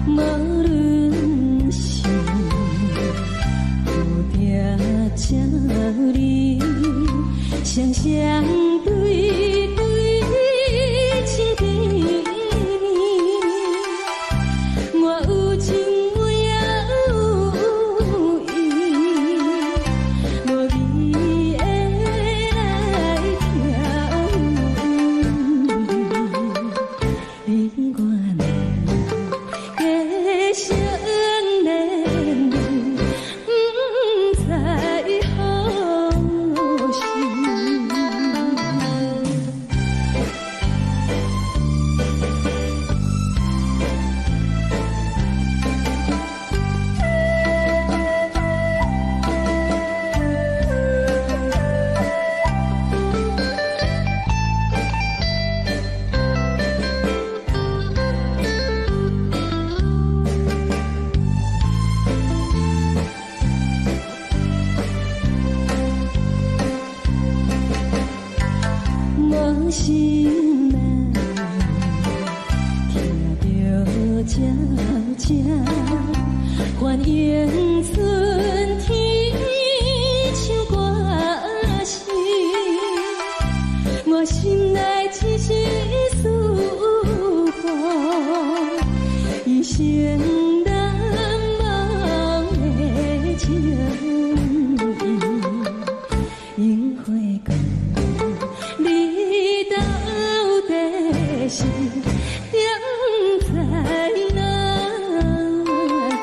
无论是有定这里，双双对对情甜。我有情我也有意，无味的来调你我两个相恋，不知何时。无心难，听着这这欢迎春天唱歌声，我心内一丝思念，一生难忘的情谊，樱花光。你到底是踮在哪里？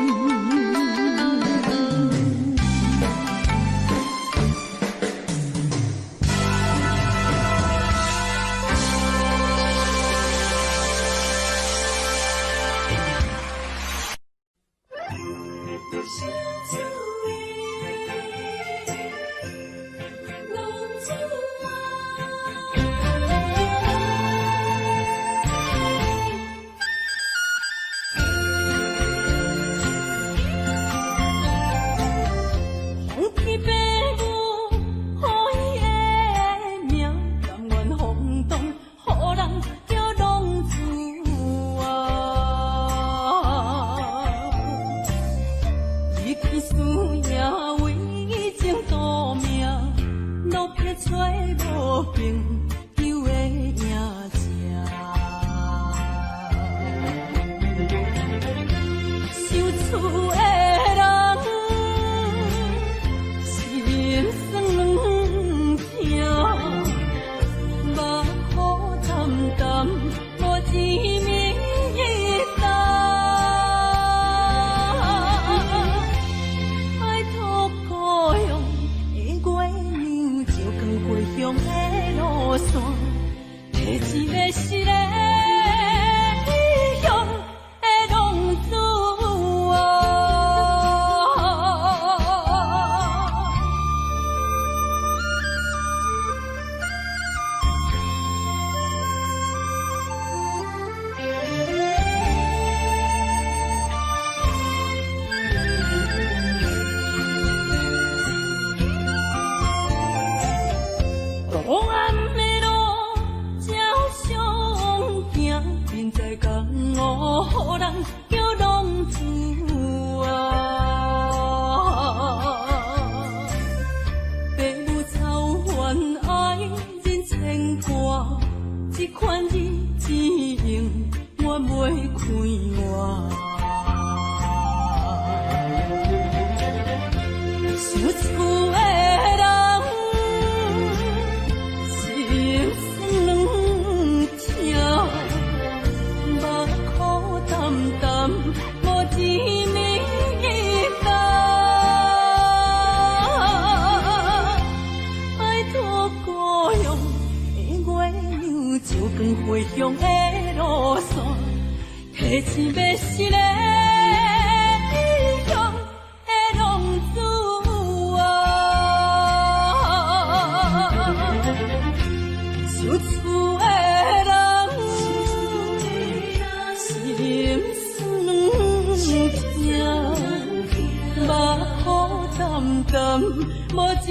无滋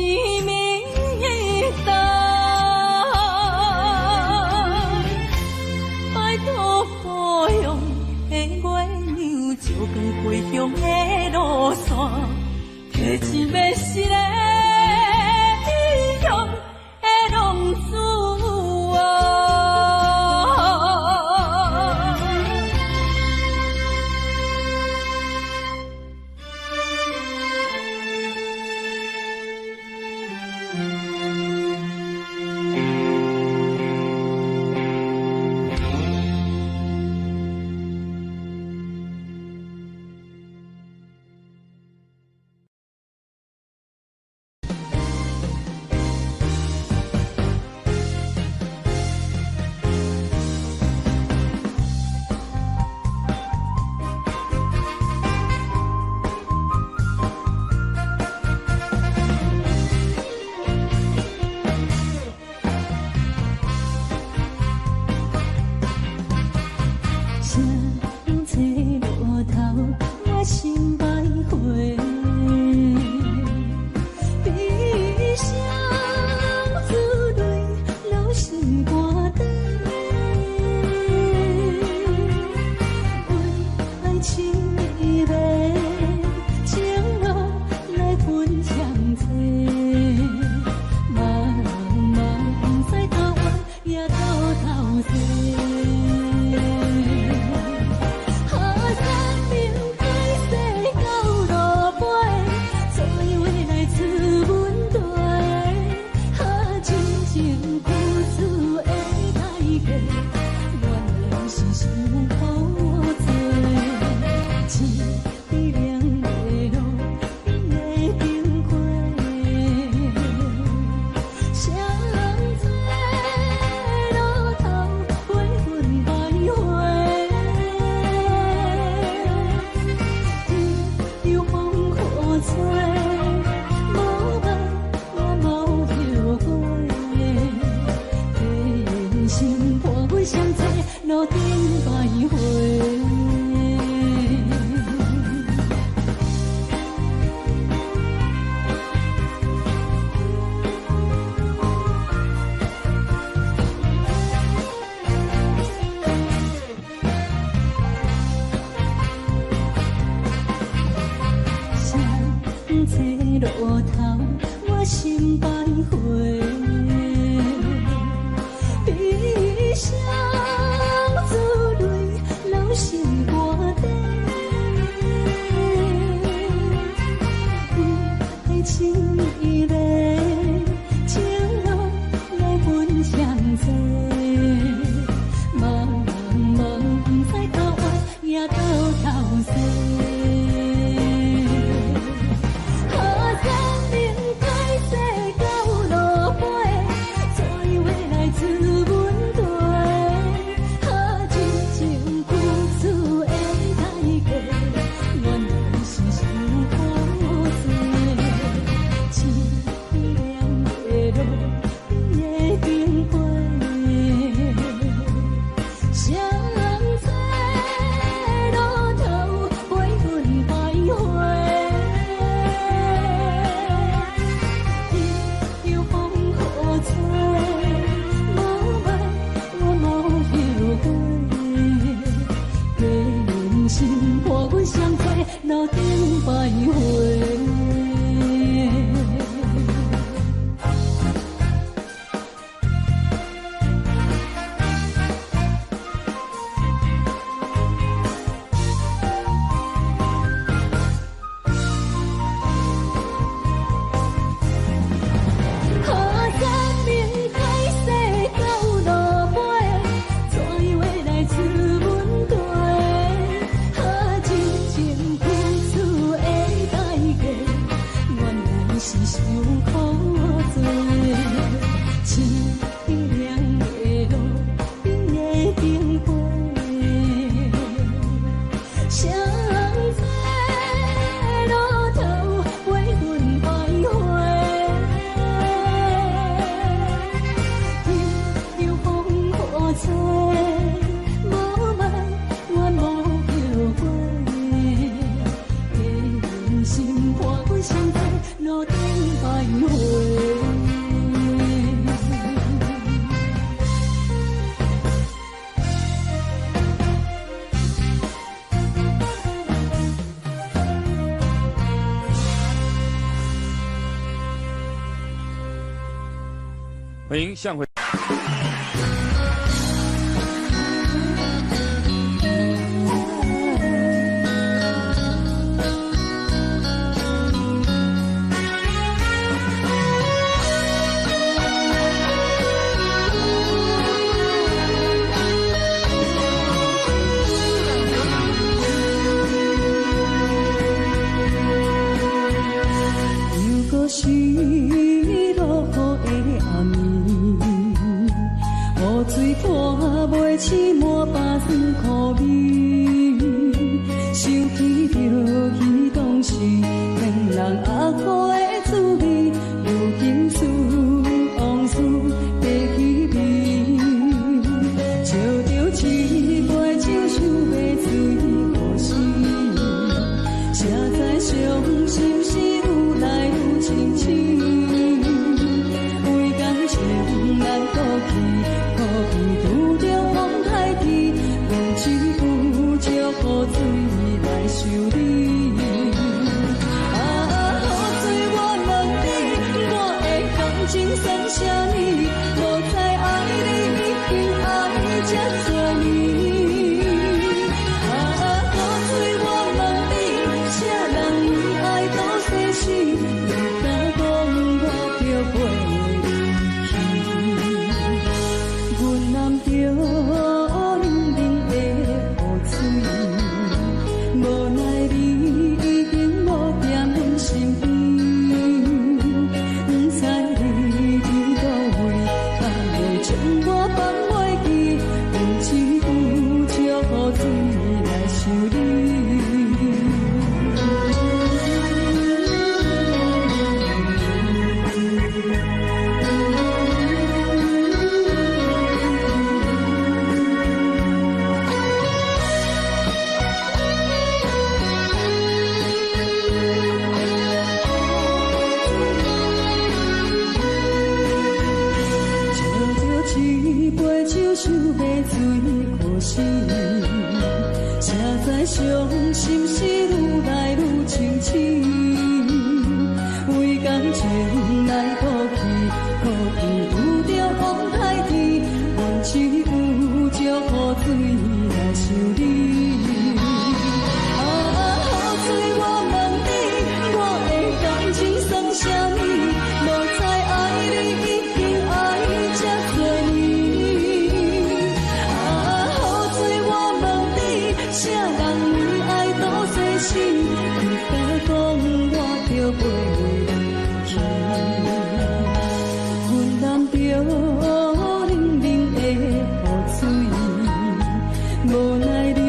味的答拜托保佑的月亮照中的路线，提一要失的英雄的浪子啊！欢迎向会。是落雨的暗暝，雨水看袂起满巴酸苦味，想起着彼当时骗人压苦的滋味，如今思往事白起味，笑着一杯酒想要醉何时，谁知伤心事愈来愈深深，为感情难过去，可悲拄着风台起，阮只有借雨水来修理。啊，雨水我问你，我的感情算啥物？无知爱你已经爱这多年。啊，雨水我问你，啥人为爱到世事？伤心事愈来愈深深，为感情来过去，可悲拄着风台起，阮只有借雨水来修理。啊，雨水我问你，我的感情算啥物？无知爱你已经爱这多年。啊，雨水我问你，啥人？是，你敢讲我着袂去？阮淋着冷冷的雨水，无奈你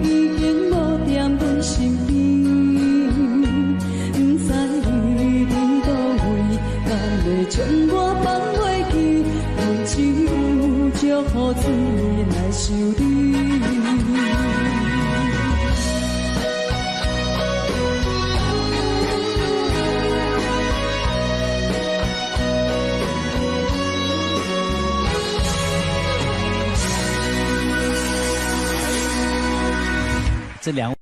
已经无踮阮身边，不知你伫倒位，敢会将我放袂记？阮只有借雨水来修理。这两。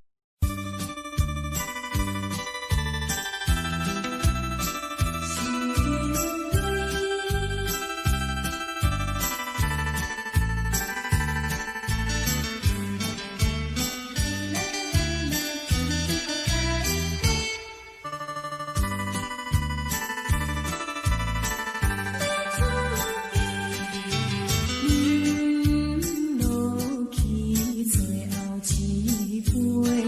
落去最后一杯。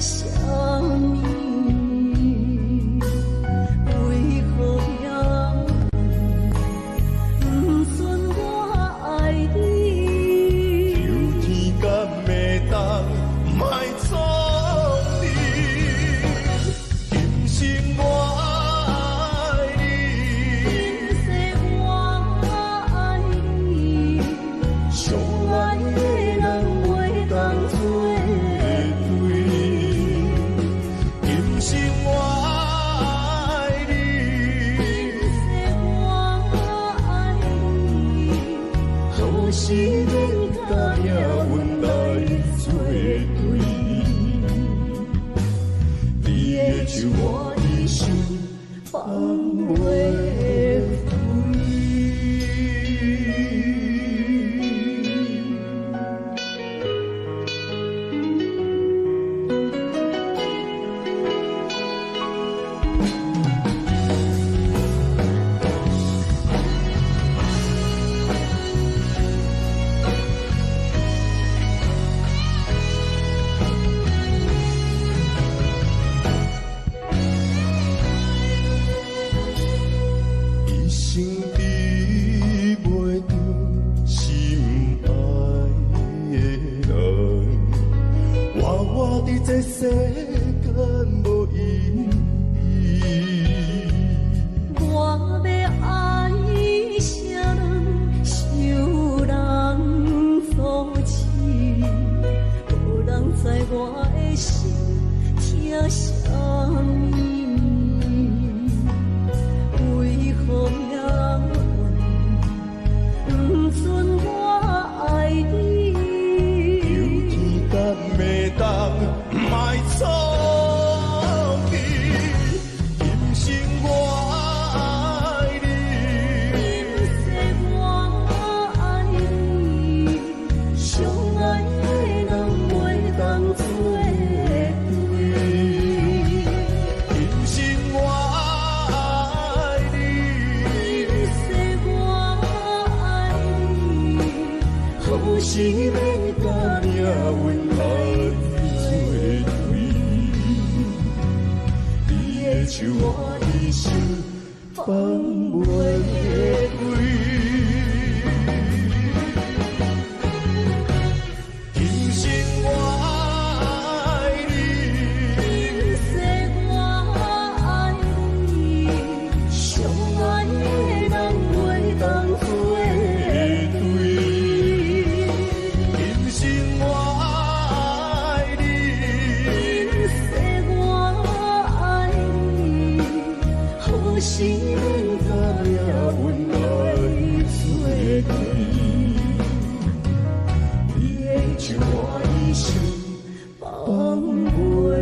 什么？为何也不准我爱你？求天甲袂当莫错你，今生我爱你，今世我爱你，相爱的人袂当做对。今生我爱你，今世我爱你，好时免甲命运来作对。你的手我一生放袂开。一生治袂着心爱的人，活活伫这世间无意义。我要爱谁人，受人阻止，无人知我的心疼什么。为何命运不准我爱你？求天甲袂当莫错你，今生我爱你，今世我爱你，相爱的人袂当做对。今生我爱你，今世我爱你，好时免甲命运来作对。你的手我一生放袂开。今生我爱你，今世我爱你，相爱的人袂当做对。今生我爱你，今世我爱你，好时免甲命运来作对。你的手我一生放袂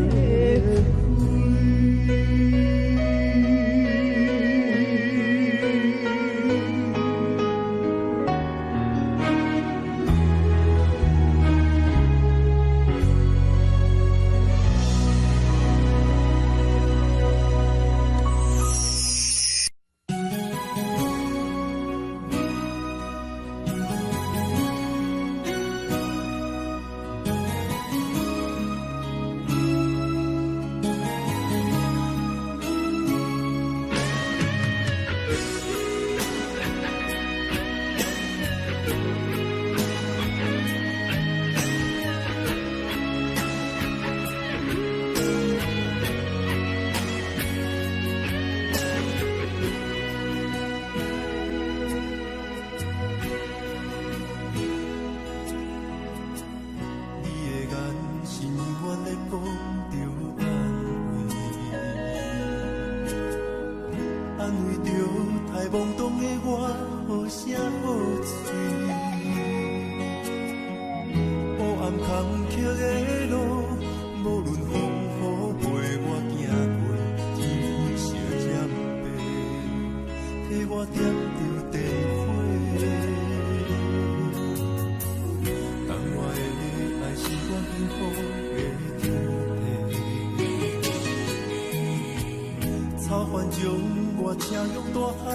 我车用大汉，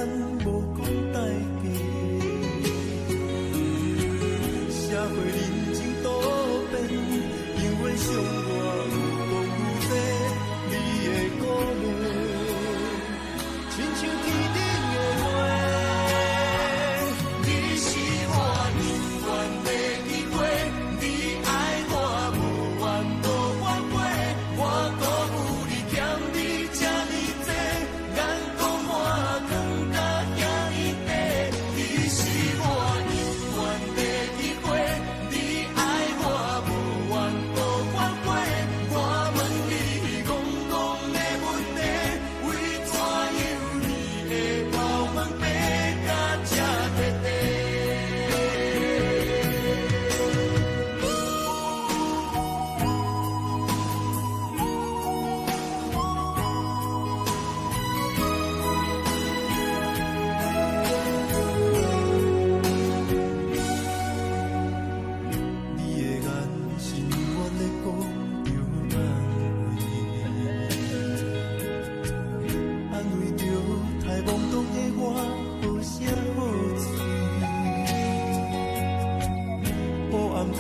无讲代价。社会人情多变，因为伤我有讲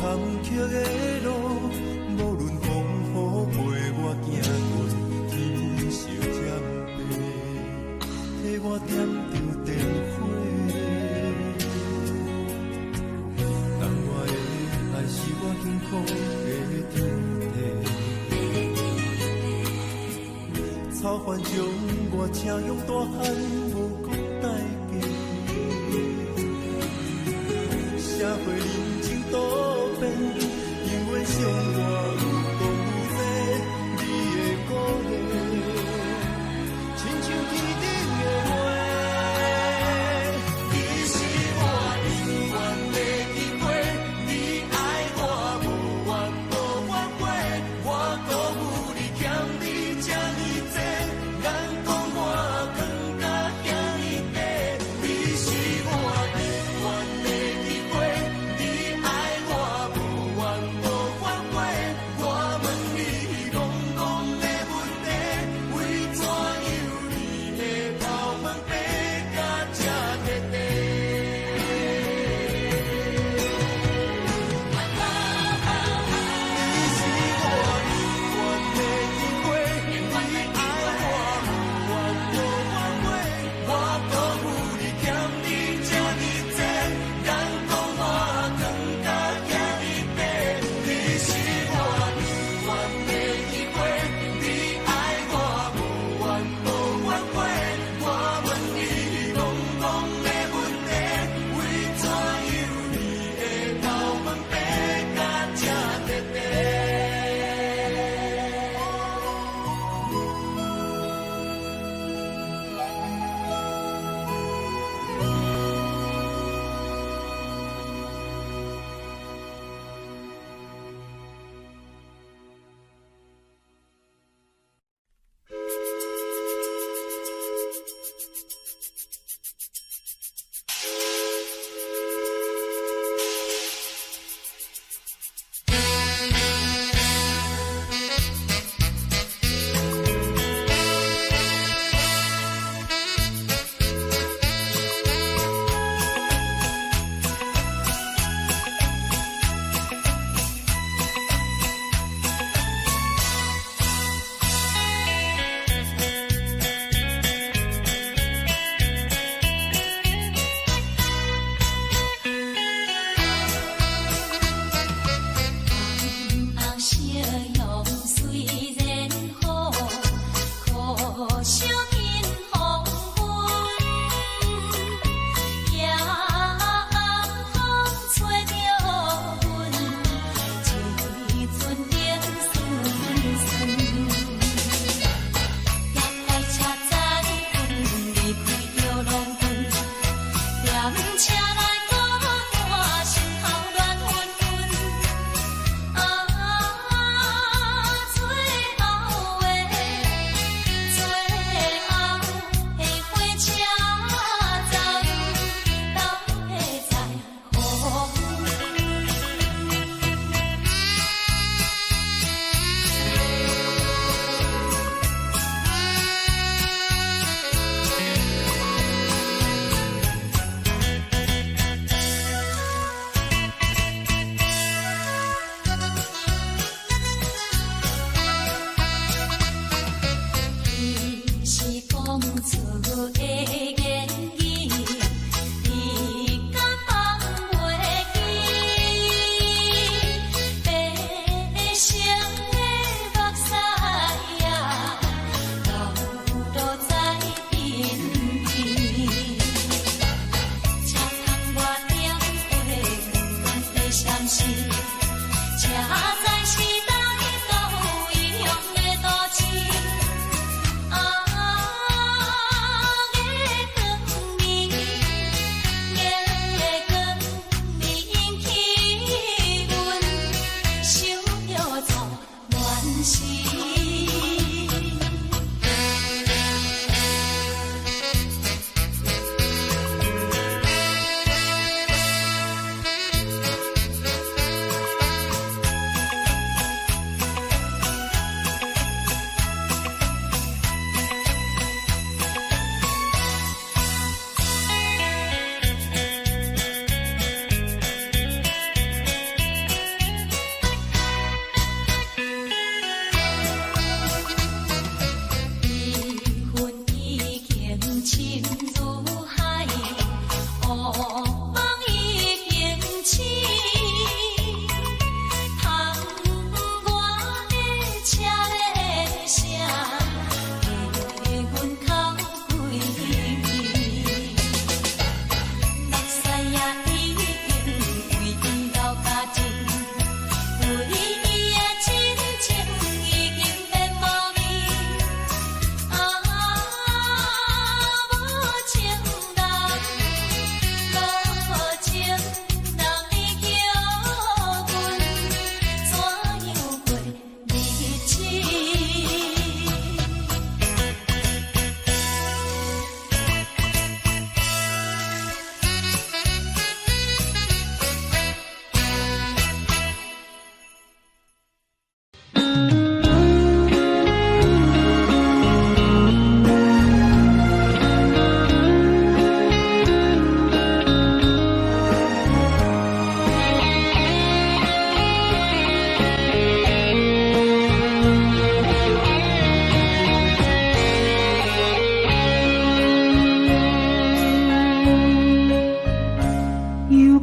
坎坷的路，无论风雨陪我行过天烧渐白，替我点着灯火。当我的爱是我幸福的天地，草原将我请用大汉无讲代价。社会人情多变，永远相我有讲有多，你的鼓励，亲像天顶的花。你是我永远的机会，你爱我无怨无怨悔，我辜负你欠你这么多，人讲我更加惊你白。你是我永远的机会。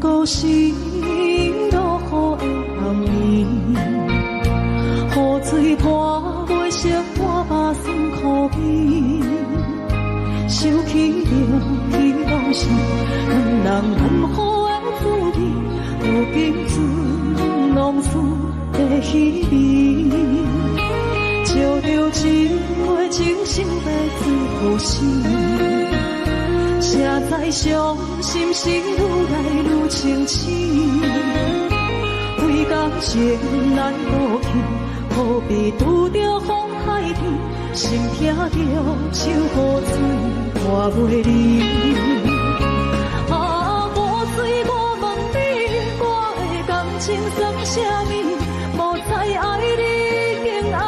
故是落雨的暗暝，雨水泼袂熄我目酸苦味，想起着彼当时两人暗好的滋味，如今只拢输在稀微。照着一月情深白水好心，谁知伤心事愈来愈清醒。为感情来倒去，何必拄着风海天？心听着秋雨水看袂离。啊，雨水，我问你，我的感情算啥物？无知爱你，竟爱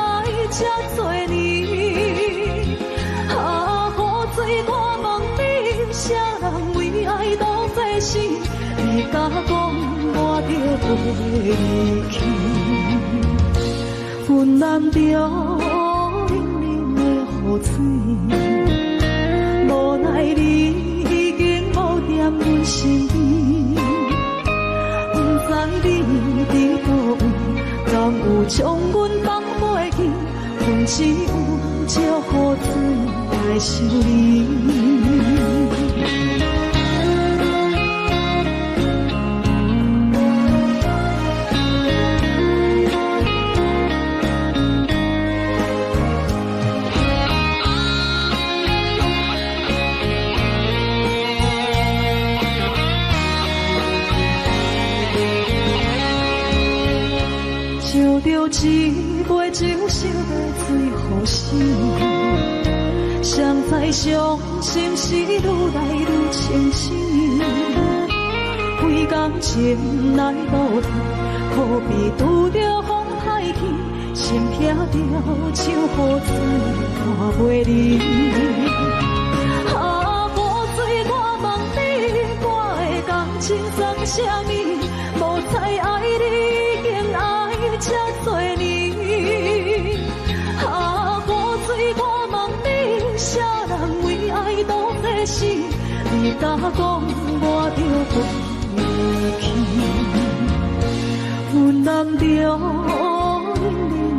这多年。啊，雨水，我问你，啥人为爱都这死？你甲讲我着袂离去，阮难着冷冷的雨水，无奈你已经无踮阮身边，不知你伫倒位，敢有将阮放袂记？阮只有借雨水来想你。照着一杯酒烧的水好心，谁知伤心事愈来愈清醒。为感情来倒去，何必拄着风海起？心听着秋雨水看袂离。啊，雨水，我问你，我的感情算啥物？无知爱你，竟爱这多年。啊，雨水，我问你，啥人为爱都这死？你甲讲我着袂离去，阮难着冷冷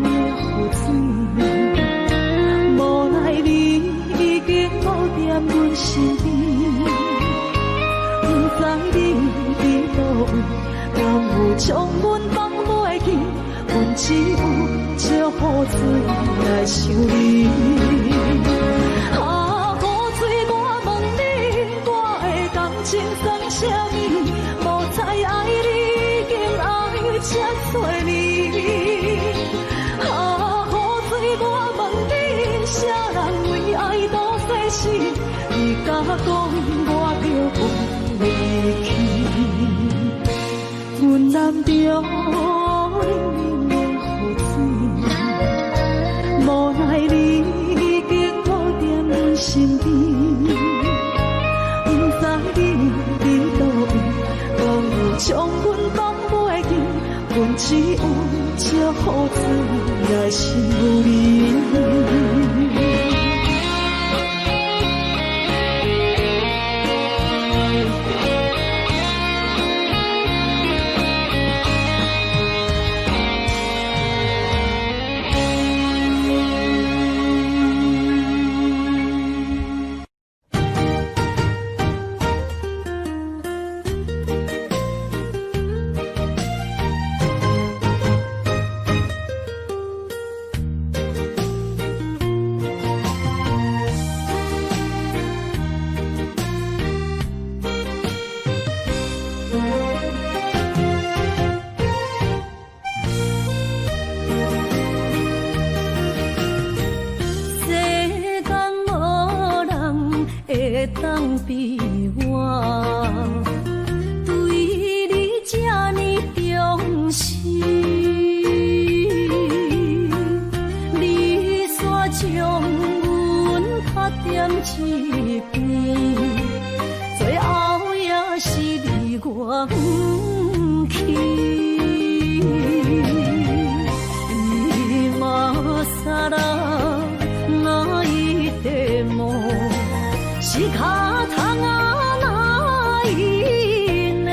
的雨水，无奈你已经无踮阮身边，不知你伫倒位，敢有将阮放袂记？阮只有借雨水来想你。啊，雨水，我问你，我的感情算啥物？无知爱你，竟爱这多年。啊，雨水，我问你，啥人为爱都这死？你甲讲我着袂离去，阮难着冷冷的雨水，无奈你已经无踮阮身边，不知你伫倒位，敢有将阮放袂记？阮只有借雨水来想你。当比我对你这呢重视，你煞将阮拍点一边，最后也是离我不去。今ら泣いても仕方がないね。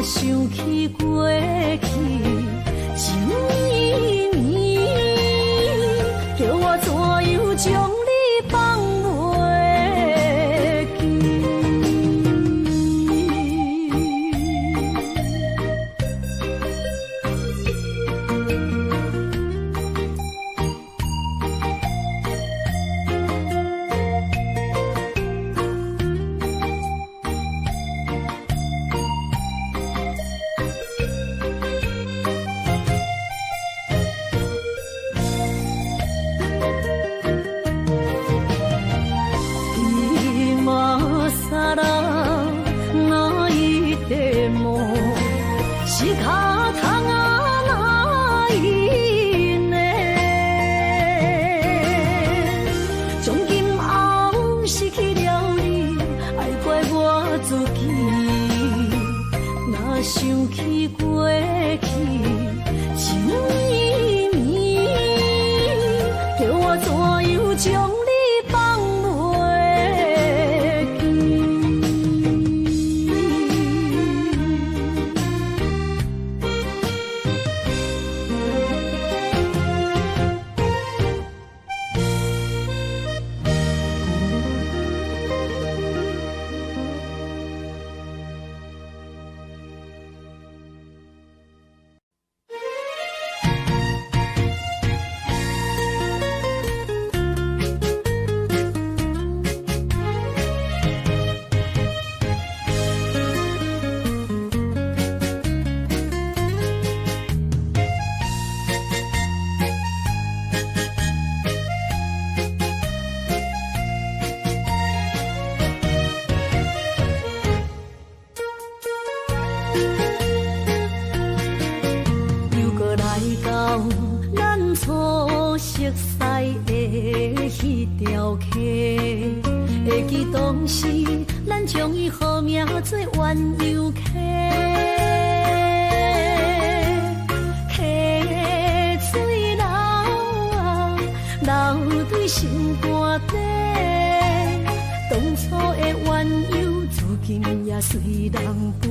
想起过去情绵绵，叫我怎样将你放袂记？想起过去情绵绵，叫我怎样将你放袂初熟悉的迄条溪，会记当时咱将伊号名做鸳鸯溪。溪水流啊，流对心肝底。当初的鸳鸯，如今也随人飞。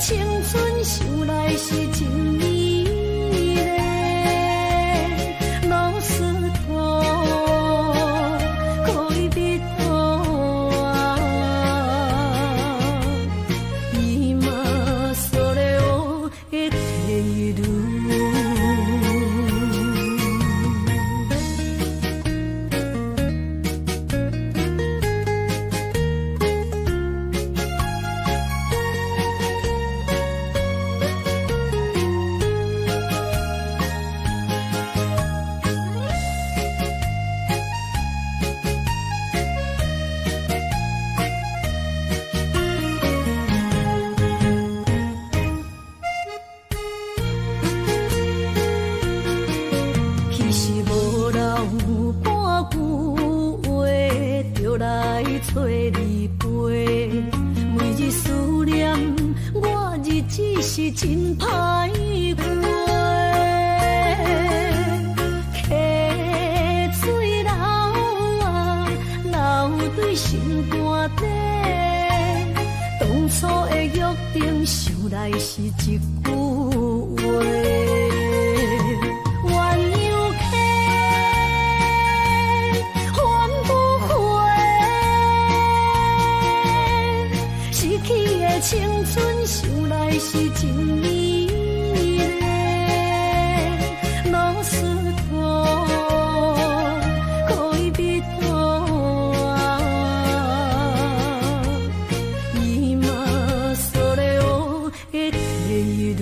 青春想来是真美丽，老师徒可以比途啊，伊嘛所了的体路。找你陪，每日思念我，日子是真歹过。溪水流啊，流对心肝底。当初的约定，想来是一句话。青春想来是真美丽，老师徒可以比途啊，伊嘛所了的体路。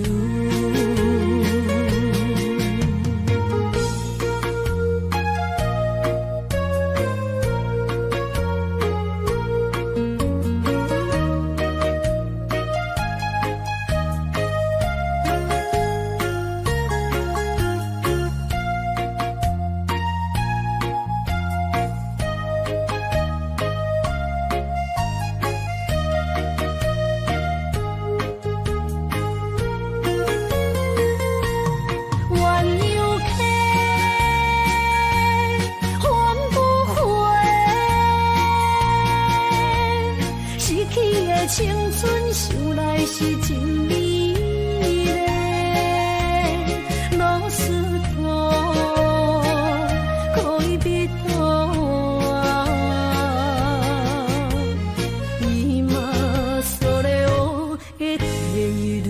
青春想来是真美丽，路丝途可以比途啊，伊嘛所咧学的地路。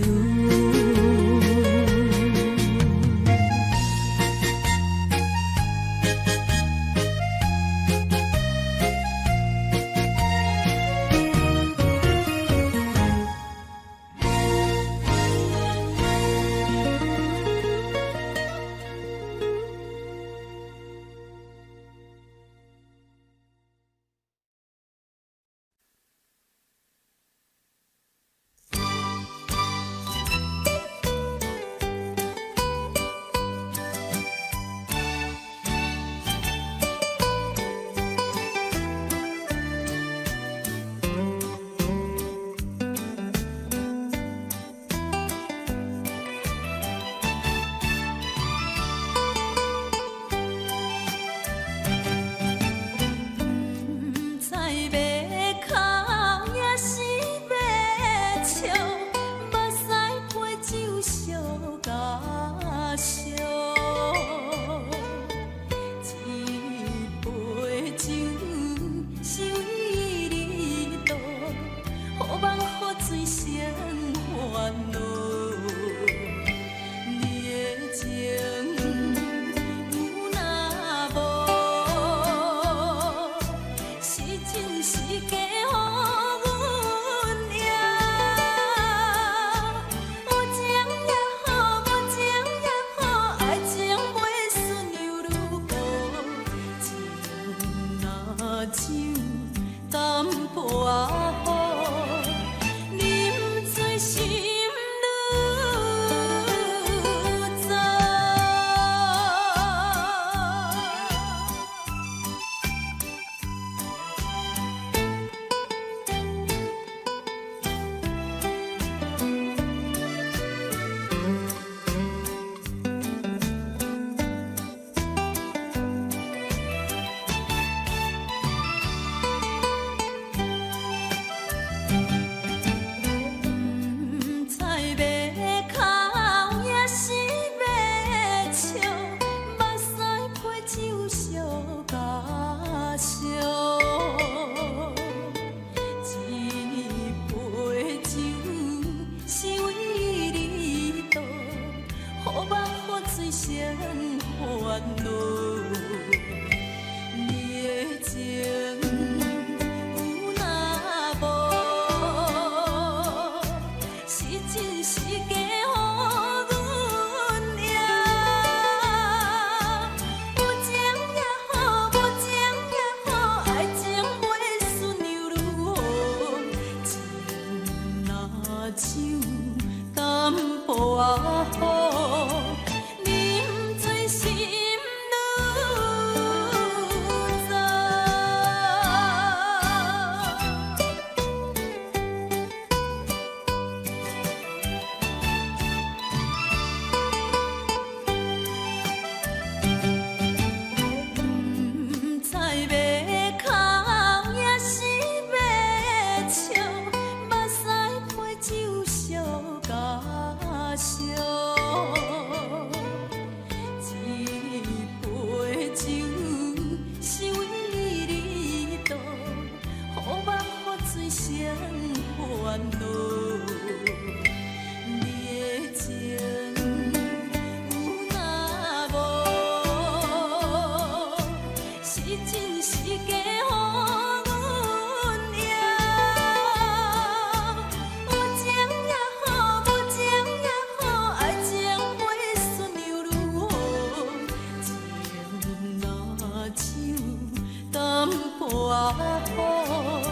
我好，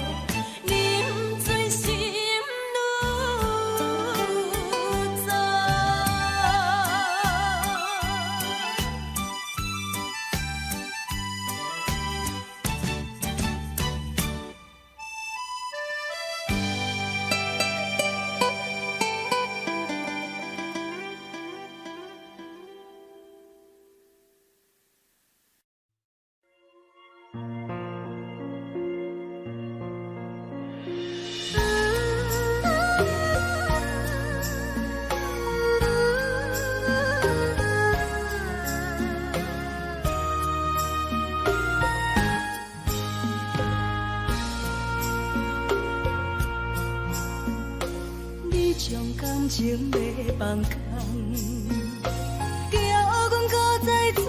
啉醉心将感情要放空，叫阮搁再做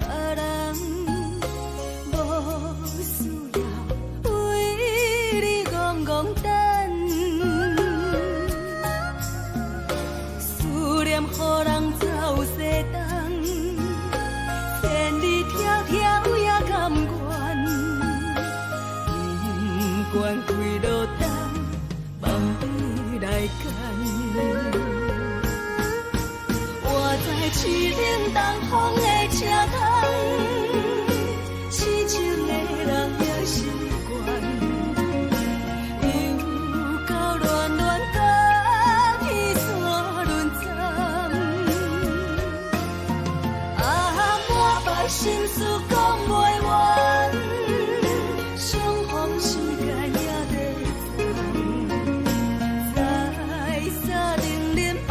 别人，无需要为你戆戆等，思念予人走西东，千里迢迢也甘愿，不管开路灯，梦比来干。我在市顶东风的车窗，痴情的人也习惯，又到乱乱甲天山轮站。啊，满腹心事讲袂完，相逢时间也在等，在沙冷冷巴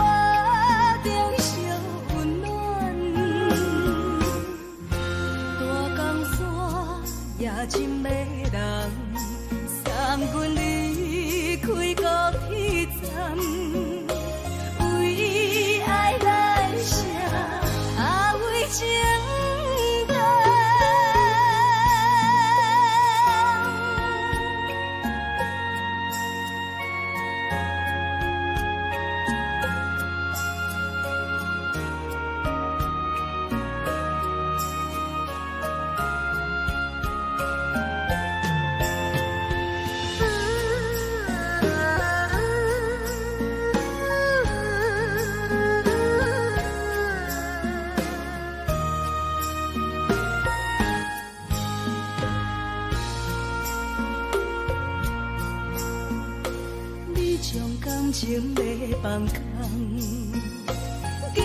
中烧温暖。大江山也真迷人，三军离开高铁站，为爱来写，啊为情等。你将感情要放空，叫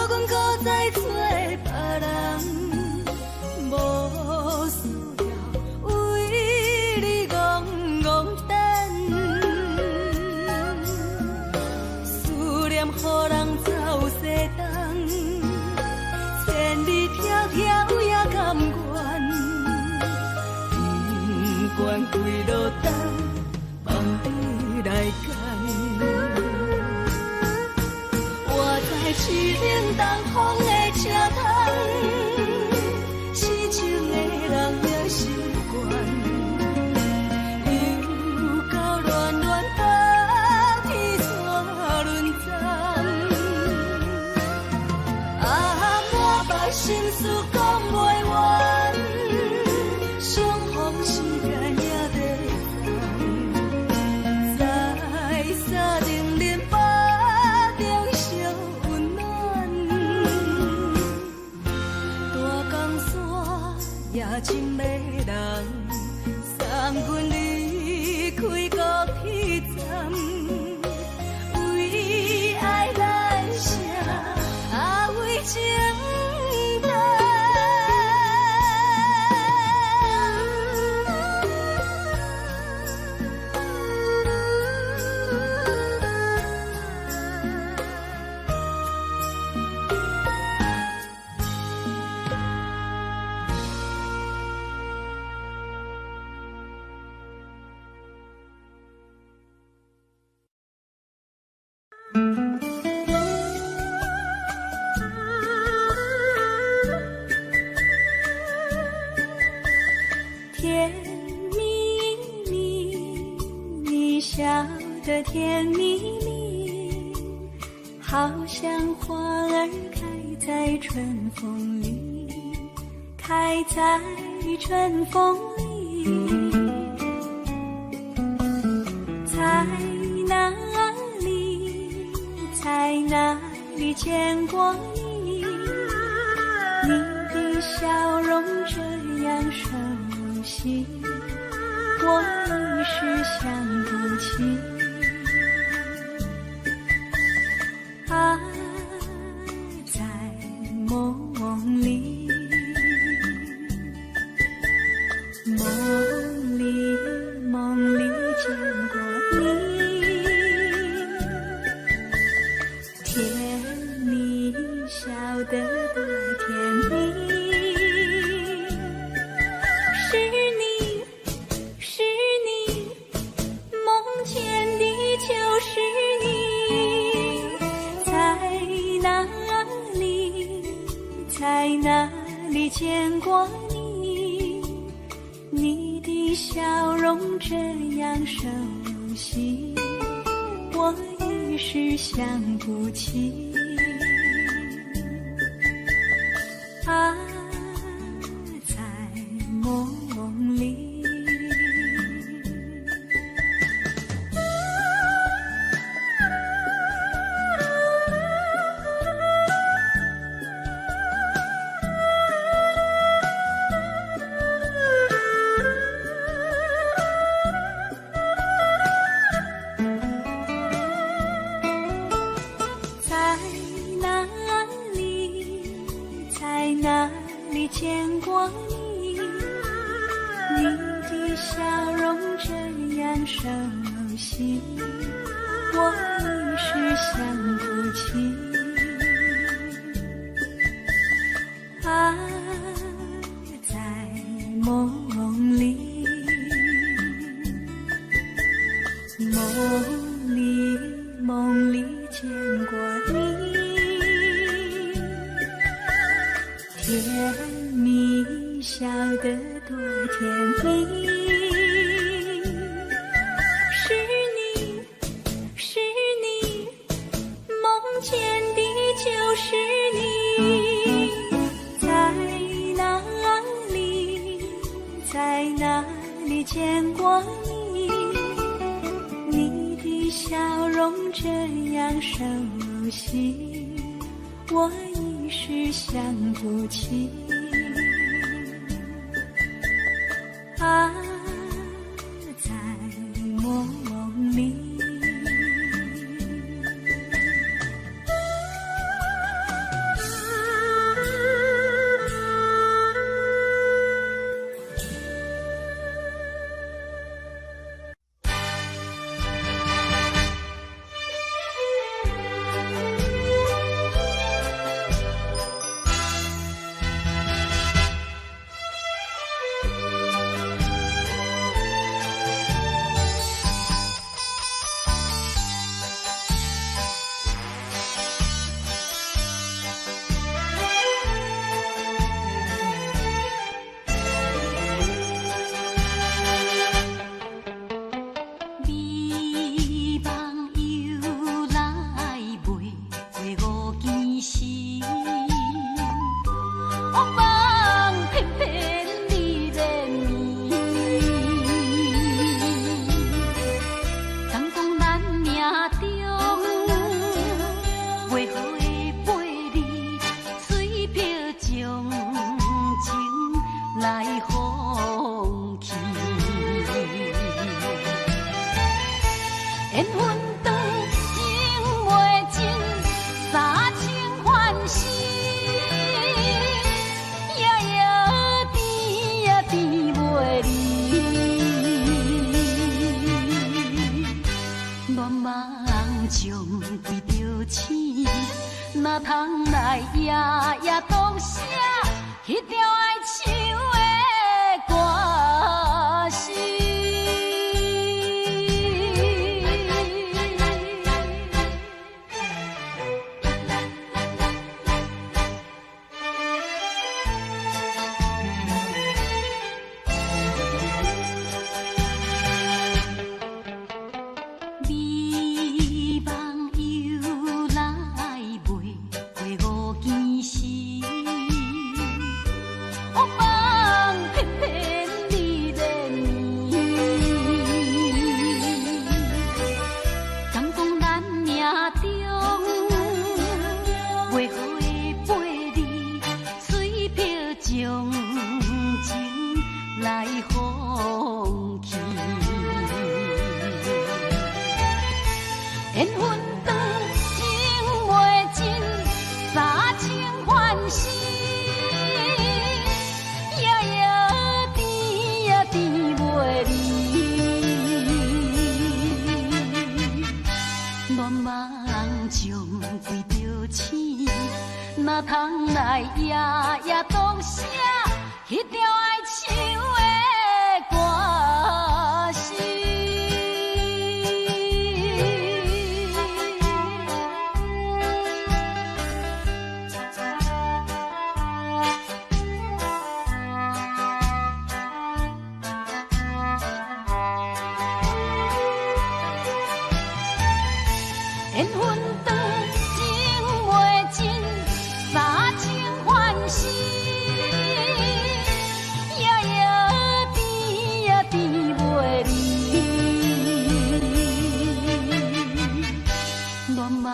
阮搁再做别人，无需要为你戆戆等，思念予人走西东，千里迢迢也甘愿，不管开路灯，梦比来干。我在市顶东风的车窗，痴情的人也习惯，又到乱乱甲天山轮站。啊，满腹心事讲袂完，相逢时间也在等，在沙冷冷巴中烧温暖。大江山也真迷人，三军离开高铁站，为爱来写，啊为情等。甜蜜蜜，你笑得甜蜜蜜，好像花儿开在春风里，开在春风里。在哪里，在哪里见过你？你的笑容这样熟悉，我一时想不起。爱在梦里，梦里见过你，甜蜜笑得多甜蜜。是你，梦见哪里见过你？你的笑容这样熟悉，我一时想不起。啊，在梦里。哪里见过你？你的笑容这样熟悉，我一时想不起。啊，在梦里，梦里见过你。甜蜜笑得多甜蜜，是你，是你，梦见的就是你，在哪里，在哪里见过你？你的笑容这样熟悉，我一时想不起。啊，在梦里。哪通来夜夜读写迄条爱唱的歌词？哪通来夜夜读写迄条爱唱的歌词？缘分长情袂尽，三情换心，也变袂离。乱梦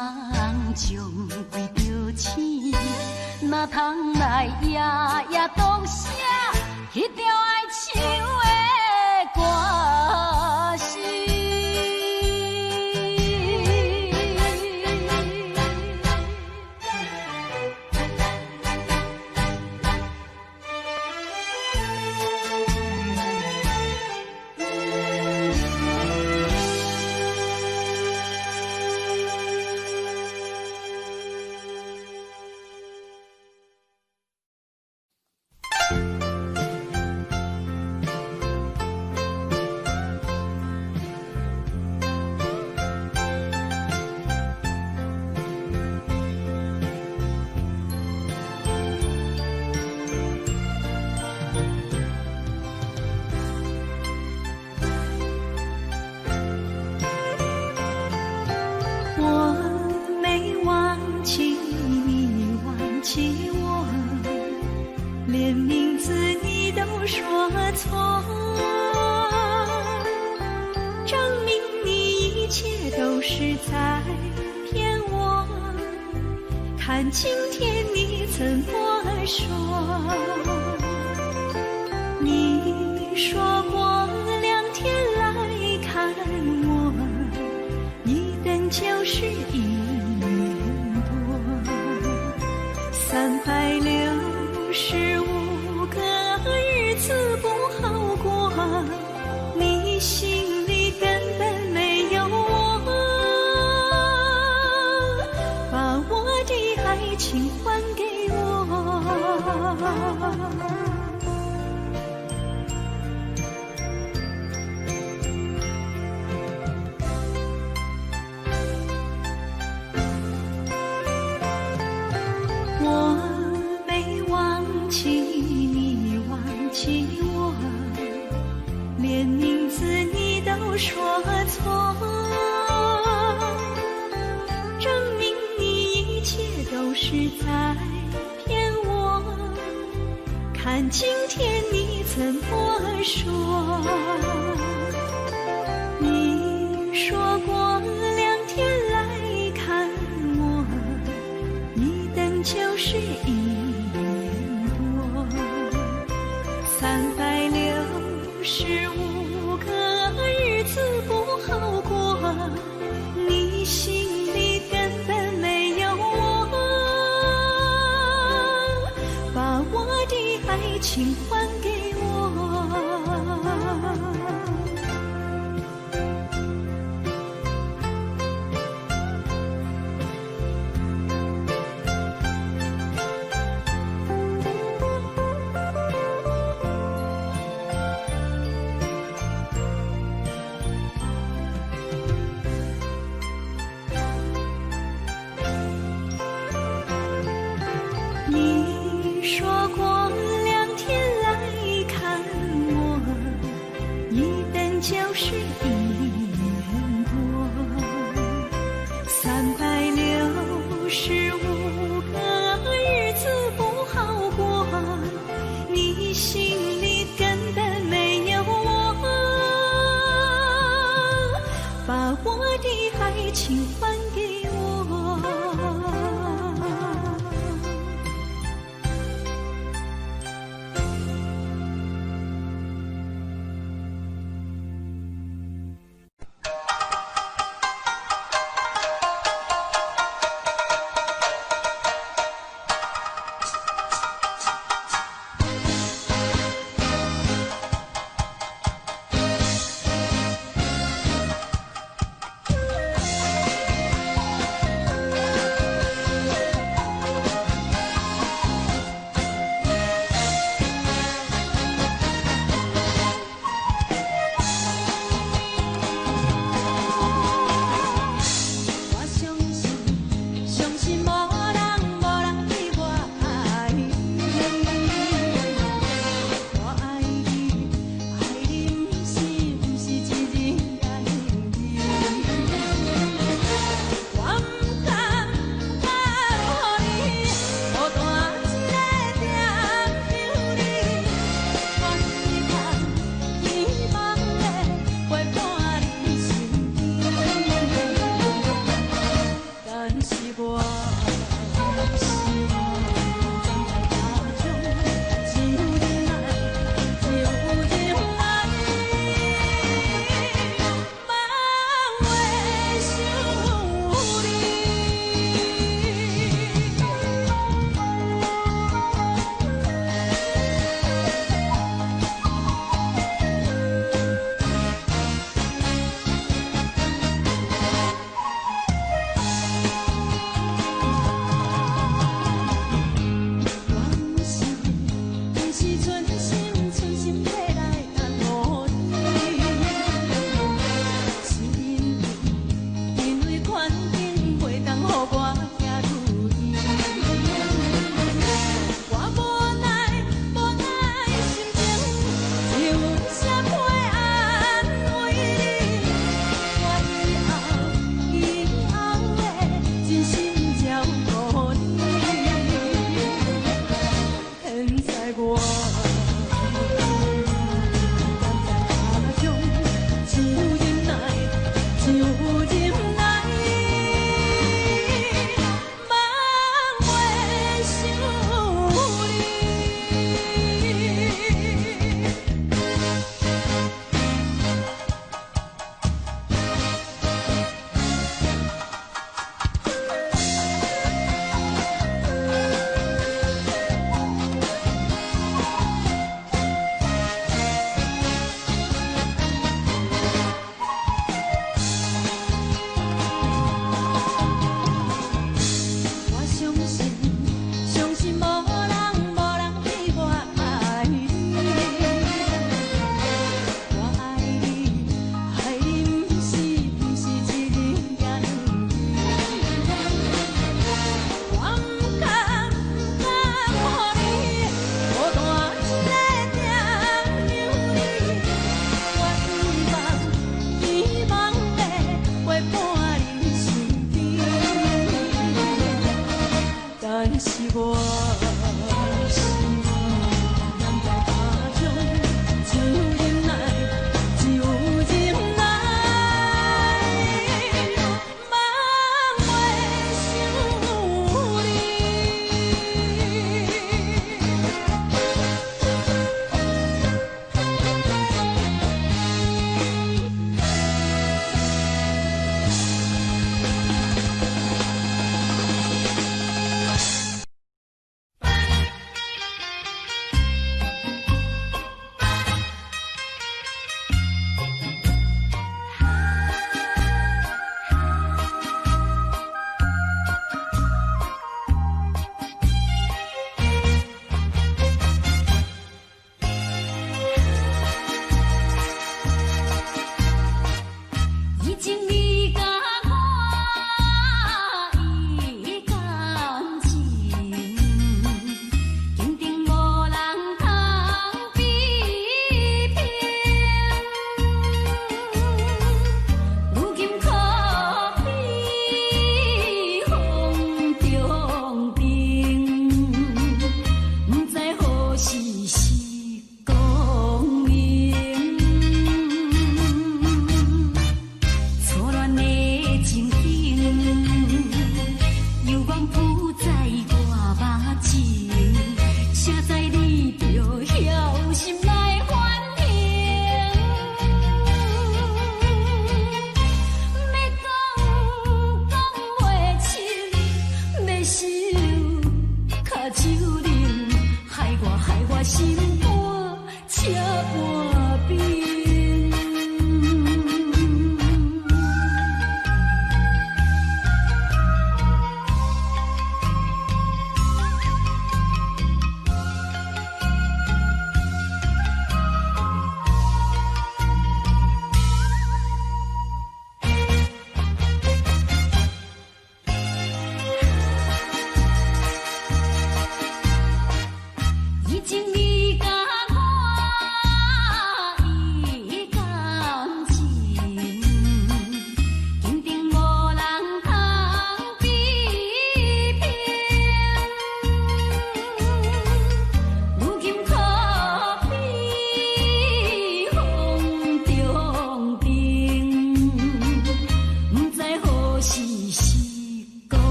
中为着醒，哪通来夜夜讲写迄条爱唱的歌词。错，证明你一切都是在骗我。看今天你怎么说？你说过2天来看我，一等就是1年多，365个日子不好过，你心里根本没有我，把我的爱情还给我。连名字你都说错，证明你一切都是在骗我。看今天你怎么说？你说过2天来看我，一等就是1年多，365个日子不好过，你心里根本没有我，把我的爱情还给我。你说过2天来看我，一等就是1年多，365个日子不好过，你心里根本没有我，把我的爱情还给我。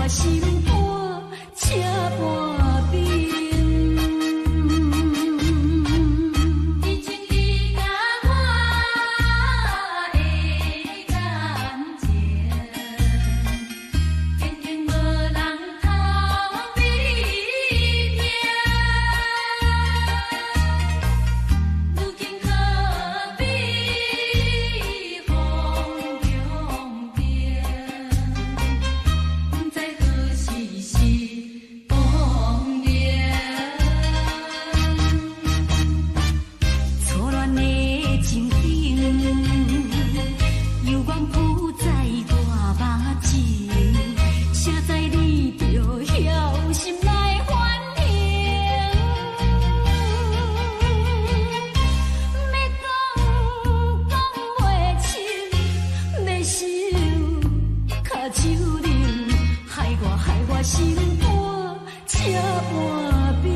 我心肝车半边。以前你甲我的感情，偏偏无人通比拼。如今可比风中变，不知何时是光年。错乱的情景，犹原浮在我目前，谁知你就晓心来反应。要讲袂清，要想卡手冷，害我心肝车半边。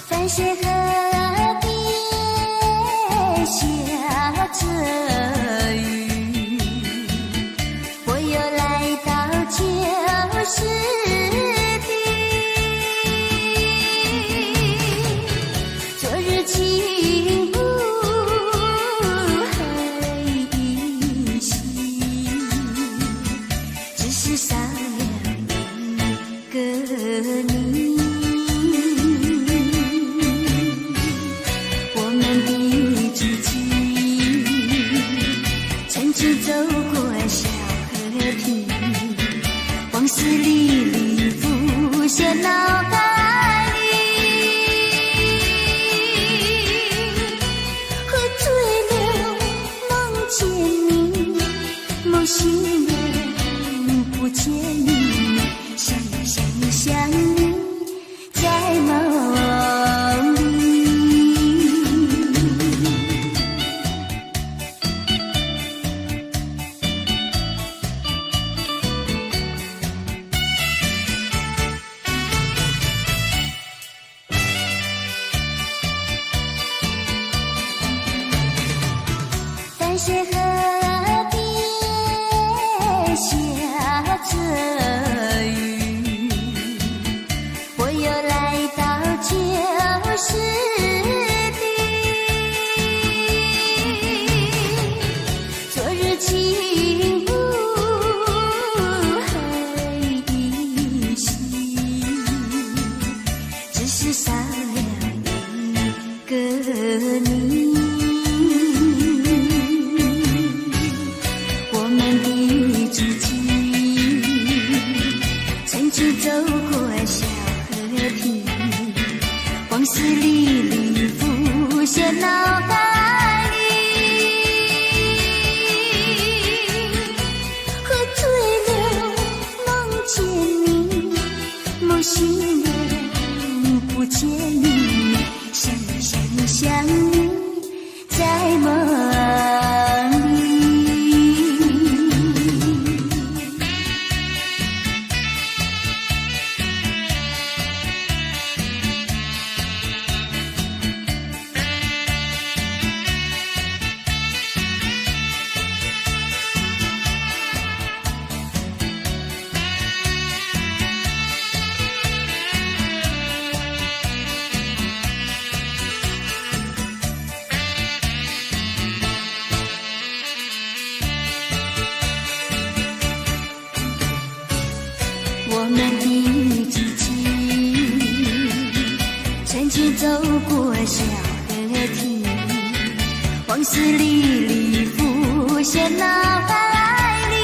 翻雪河边下着雨，我又来到旧时地。昨日情不还依稀，只是少了一个你。走过小河堤，往事历历浮现脑海里。喝醉了梦见你，梦醒了不见你，想你在梦里。淡水河边下着雨，我又来到旧时地。昨日情不还依稀，只是少了一个你。走过小河堤，往事历历浮现脑海里。喝醉了梦见你，梦醒了不见你，想你在梦里。我们的激情，曾经走过小河堤，往事历历浮现脑海里。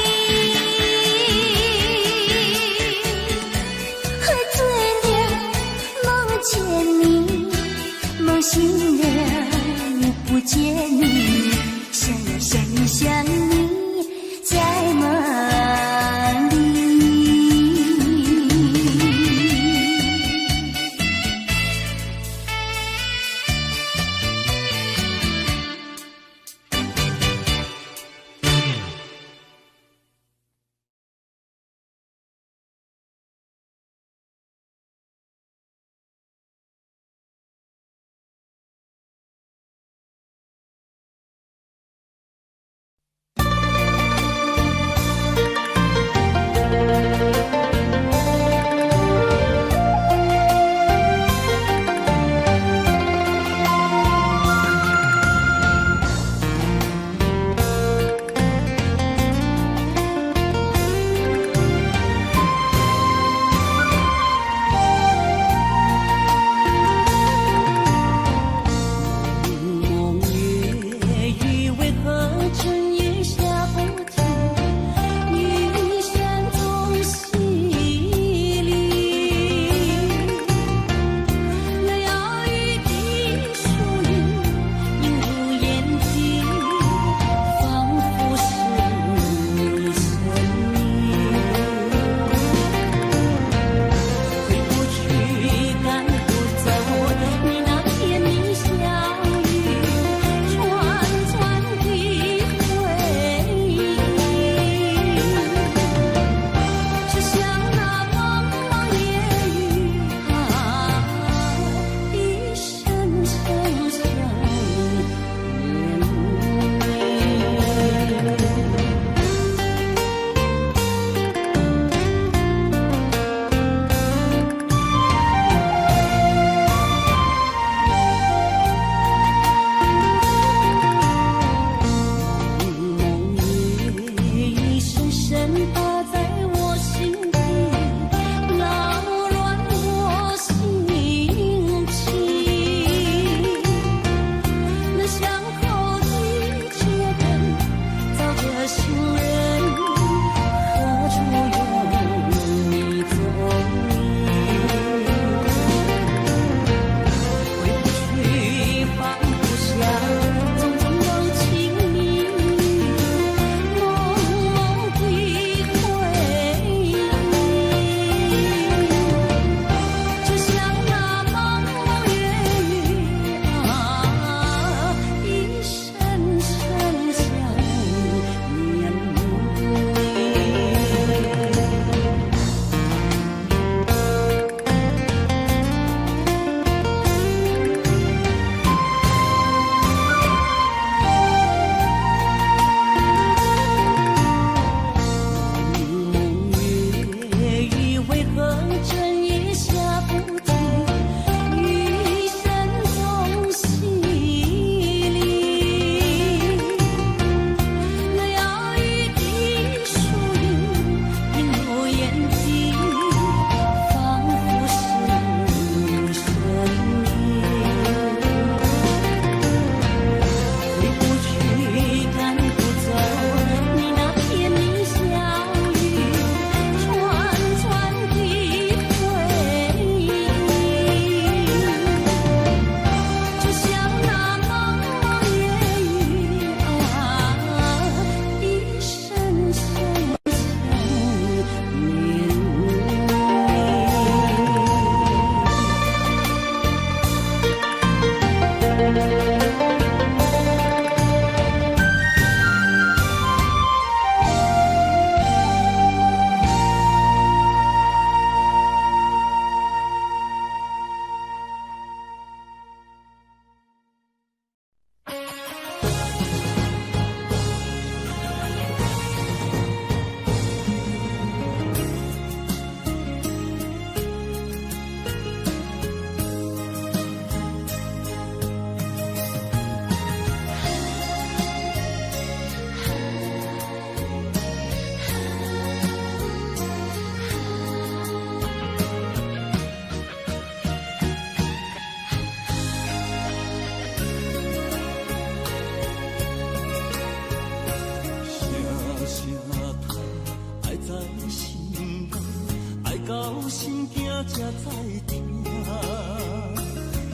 到心惊才知疼，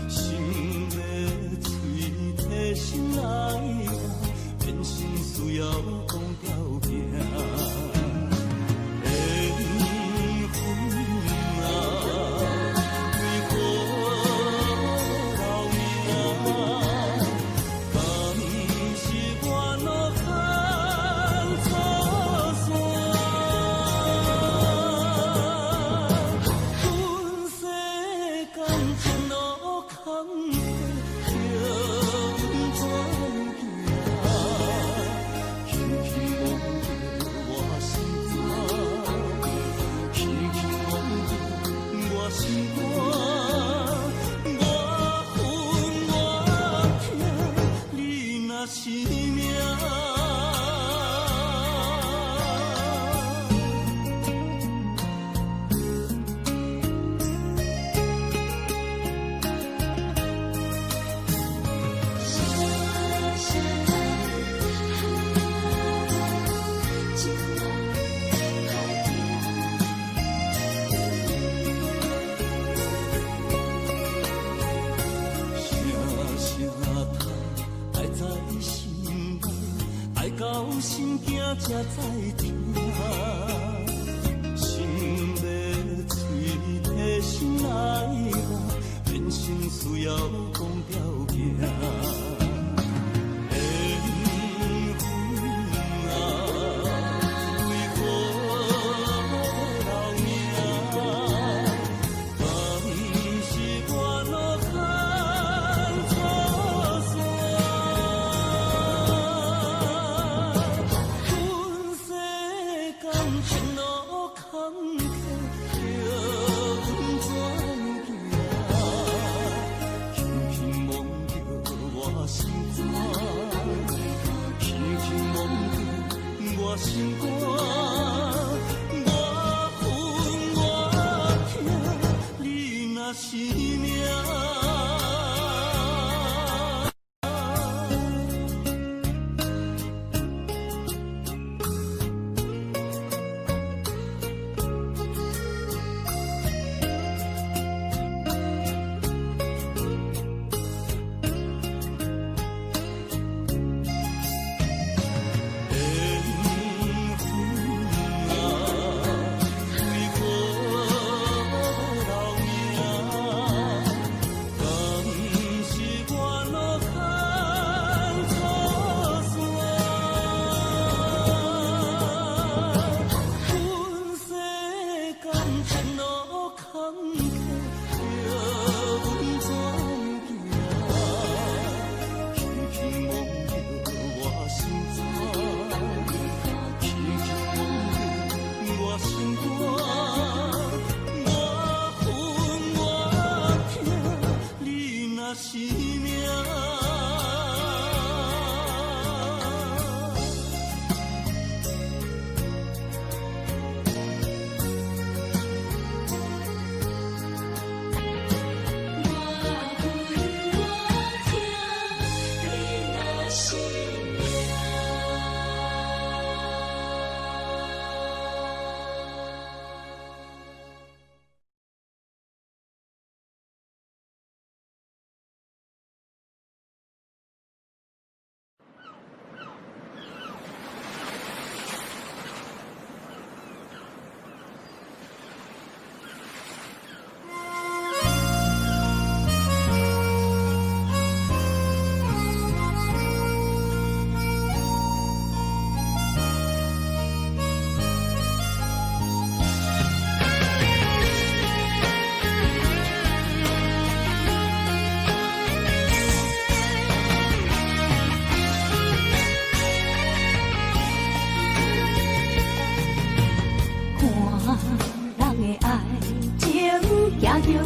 心要嘴提心来听，变心需要讲条件。心惊才知疼，心要嘴提心来听，变心需要讲条件。心肝，我分我疼，你若是命。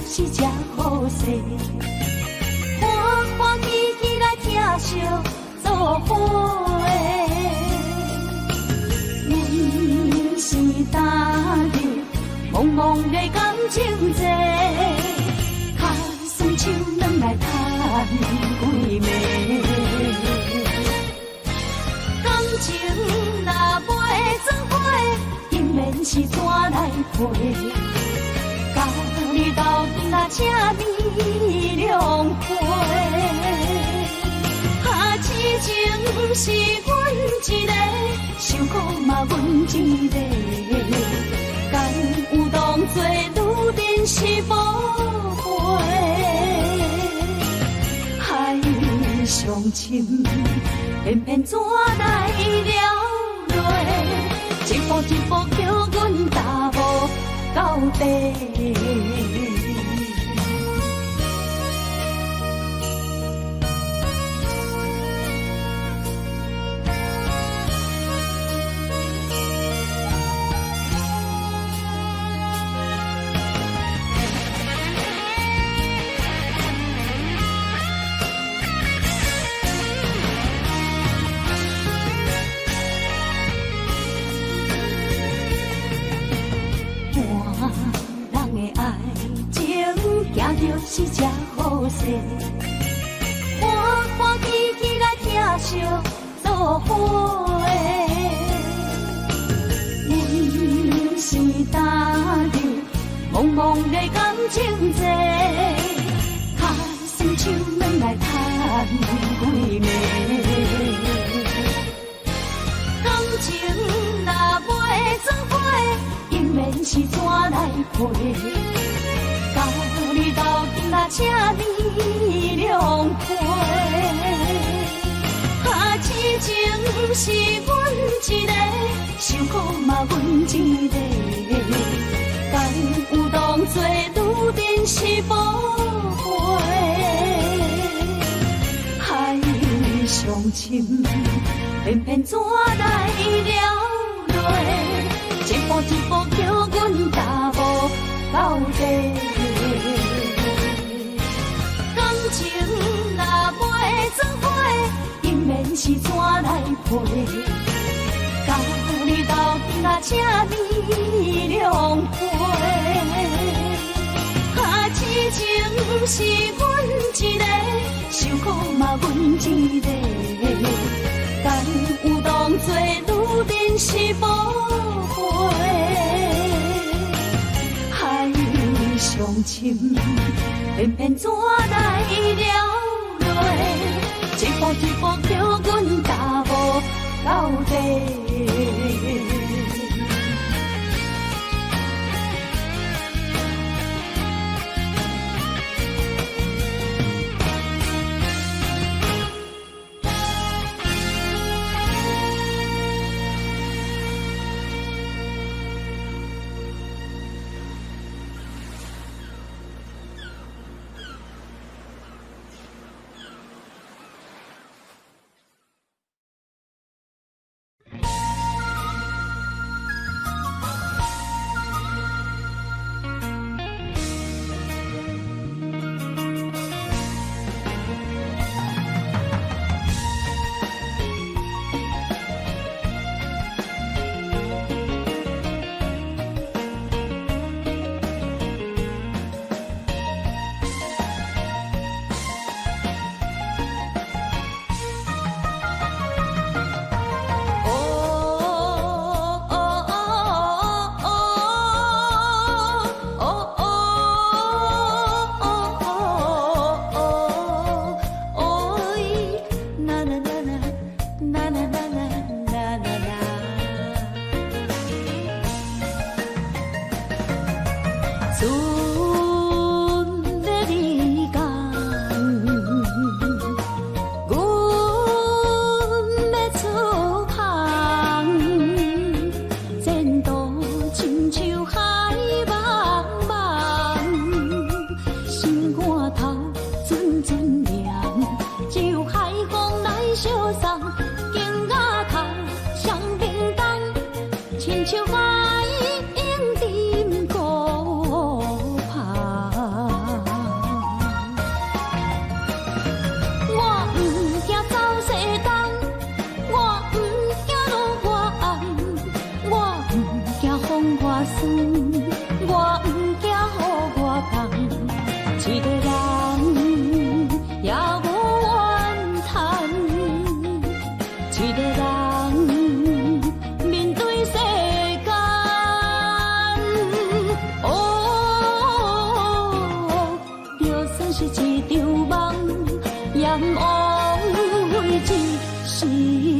是只好势，欢欢喜喜来听惜做伙的。阮是踏入茫茫的感情债，卡酸手软来叹几暝。感情若袂做伙，定然是纸来陪。请你谅会。啊，痴情是阮一个，伤苦嘛阮一个，敢有当作愈珍是无悔？海上深，偏偏怎来了落？一步一步叫阮踏无到底。是只好势，欢欢喜喜来疼惜做伙。阮是担着茫茫的感情债，卡酸手软来叹几暝。感情若袂做伙，应免是怎来陪？你斗阵啊，请你谅会。啊，痴情是阮一个，伤苦嘛阮一个，敢有当作愈珍是无悔？海上深，偏偏怎来了落？一步一步叫阮踏无到底。感情若袂做伙，应免是怎来陪？甲你斗阵啊，请你谅会。啊，痴情是阮一个，伤苦嘛阮一个，敢有当作愈珍是无悔？上深，偏偏怎来了落？一步一步叫阮踏无到底。一世人。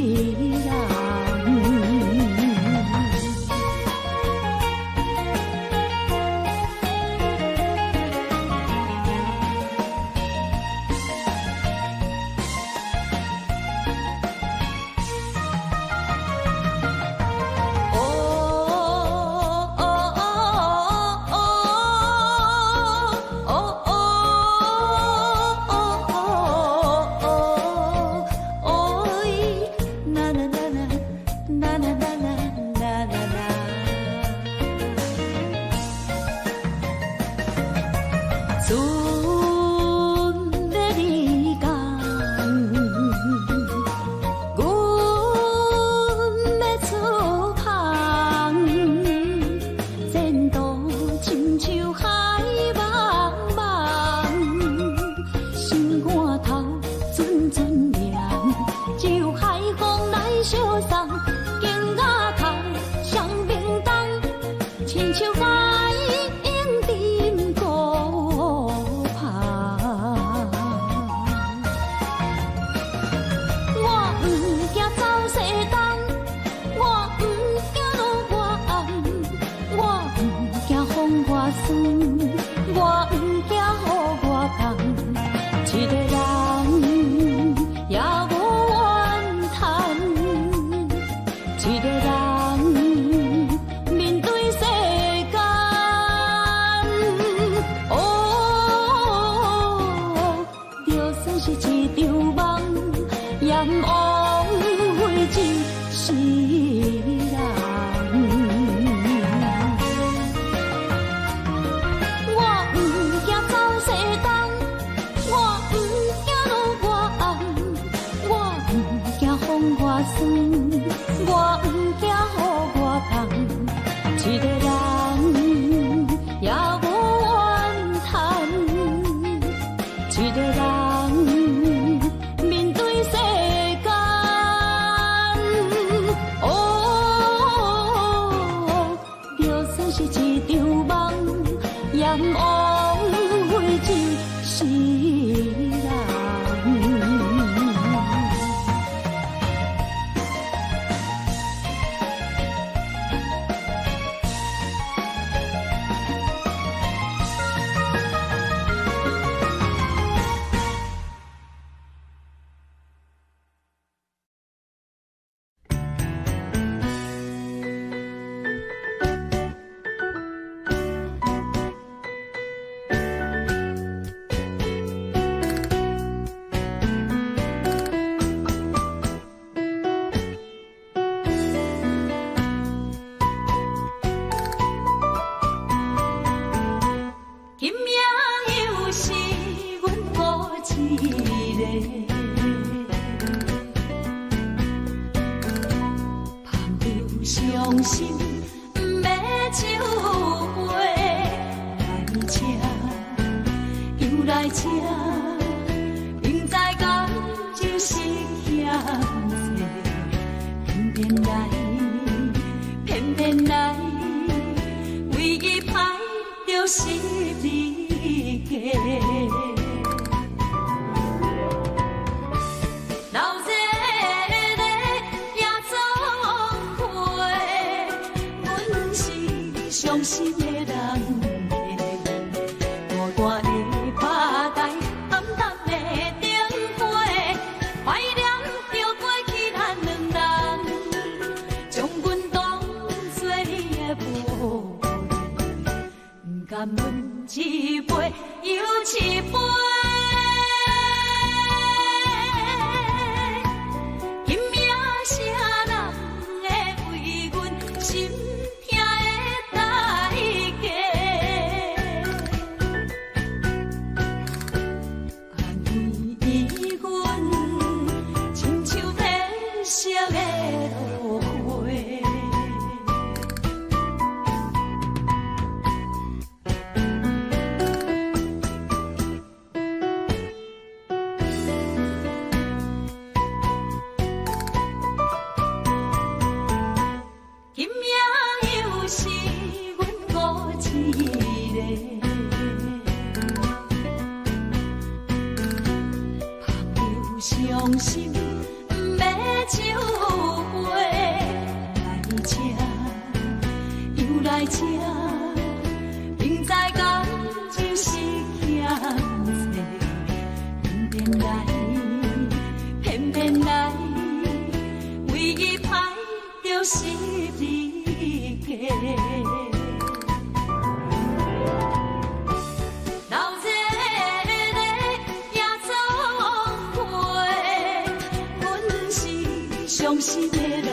心的人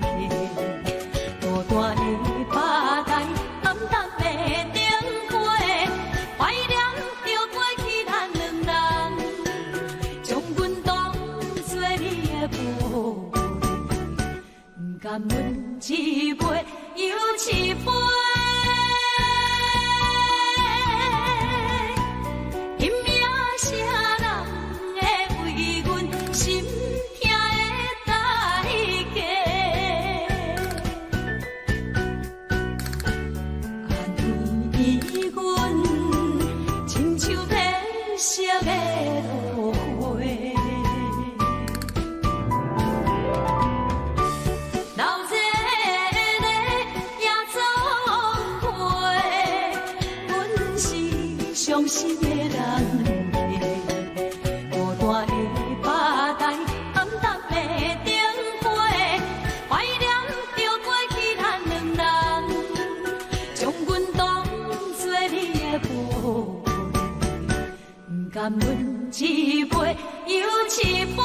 客，孤单的巴台，暗淡的灯花，怀念着过去咱两人，将阮当作你的宝贝，不甘阮一杯又一杯。伤心的人客，孤单的巴台，暗淡的灯花，怀念着过去咱两人，将阮当作你的宝贝，不甘阮一杯又一杯。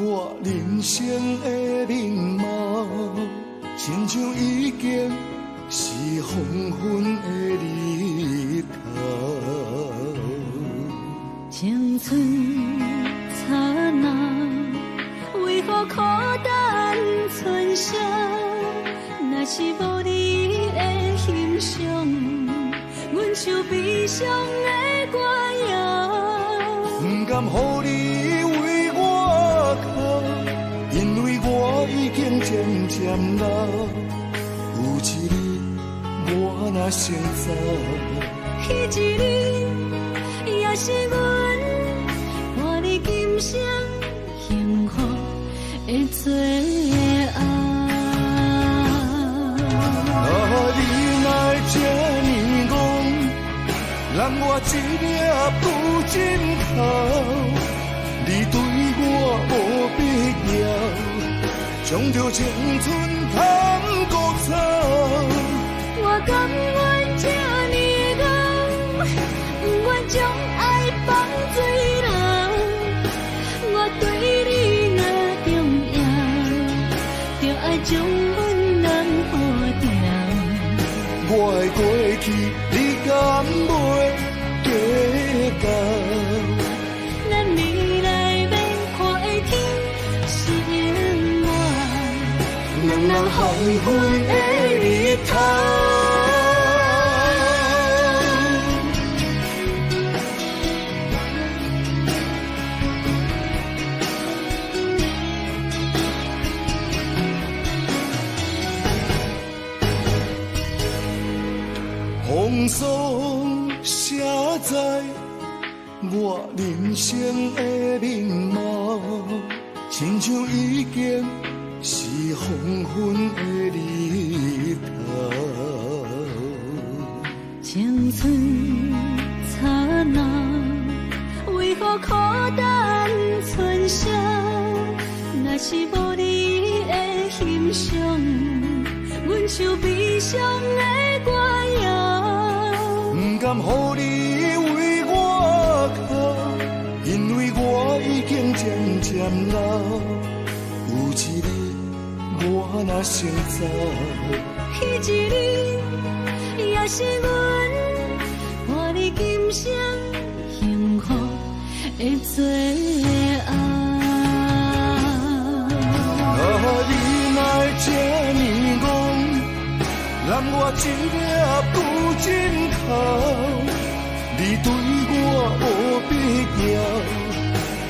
我人生的面貌，亲像已经是黄昏的日头。青春刹那，为何孤单存剩？若是无你的欣赏，阮像悲伤的歌谣。不甘予你为我哭，因为我已经渐渐老。有一日我若先走，彼一日也是阮伴你今生幸福的最后。你来这呢戆，让我一粒不尽头。你对我无必要，将着青春通古草。我甘愿这呢戆，不愿将爱放水流。我对你若重要，就爱将阮人护掉。我的过去，你敢袂计较？咱未来要看的天是永远，两人黄昏的日头。风霜写在我人生的面貌，亲像已经是黄昏的日头。青春刹那，为何孤单存剩？若是无你的欣赏，阮像悲伤的歌谣。不甘予你为我哭，因为我已经渐渐老。有一日我若先走，彼一日也是阮伴你今生幸福的最后。你来这呢戆，让我一粒不尽头。你对我无必要，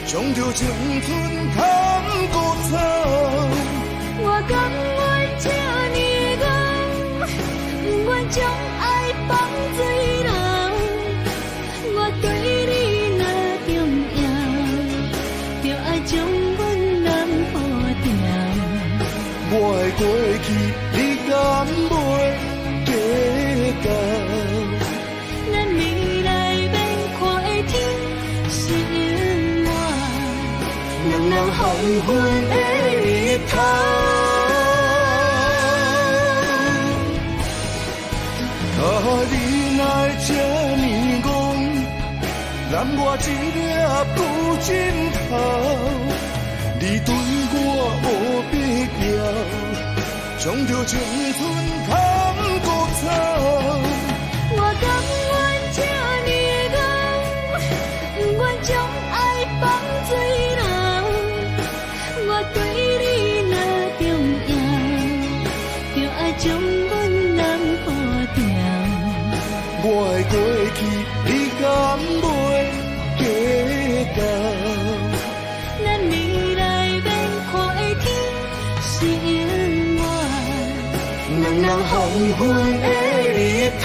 将着青春通古草。我甘愿这呢戆，不愿将爱放水流。我对你若重要，就爱将阮人护掉。我的过去，你敢袂计较？咱未来要看的天是永远，两人黄昏的日头。你来这呢戆，让我一粒不尽头。你对我无必要，将着青春通古草。我甘愿这呢戆，不愿将爱放水流。我对你若重要，就爱将阮人护掉。我的过去，你敢袂计较？咱未来要看的天是永远，两人黄昏的日头。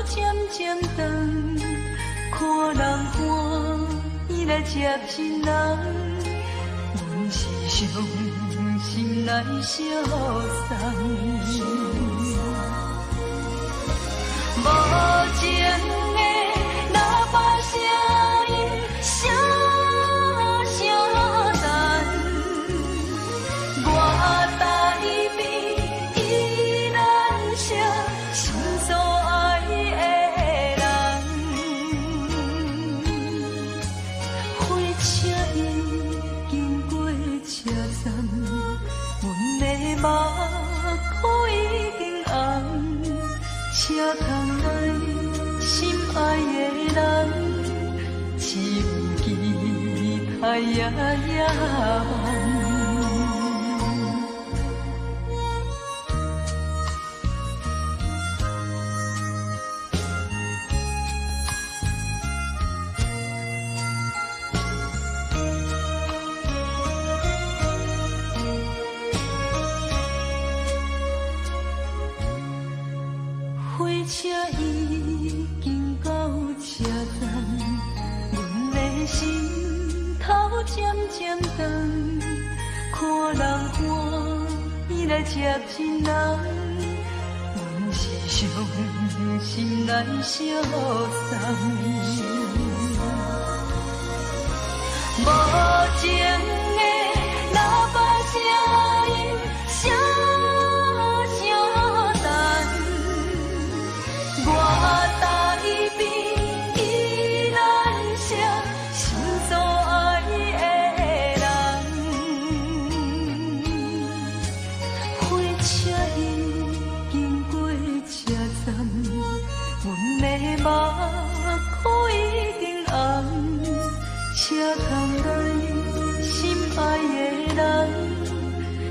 渐渐长，看人欢，伊来接亲人，阮是伤心来相送。无情的喇叭声音，声声淡。我台边依然写心所爱的人，火车已经过车站，阮的目眶已经红，车窗内心爱的人，只有期待夜晚。火车已经到车站，阮的心头渐渐长，看人欢，伊来接亲人，阮是伤心来相送。无情的喇叭声音，声声淡。我台边依然写心所爱的人，火车已经过车站，阮的目眶已经红，车窗内心爱的人，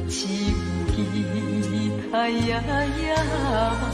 只有期待夜晚。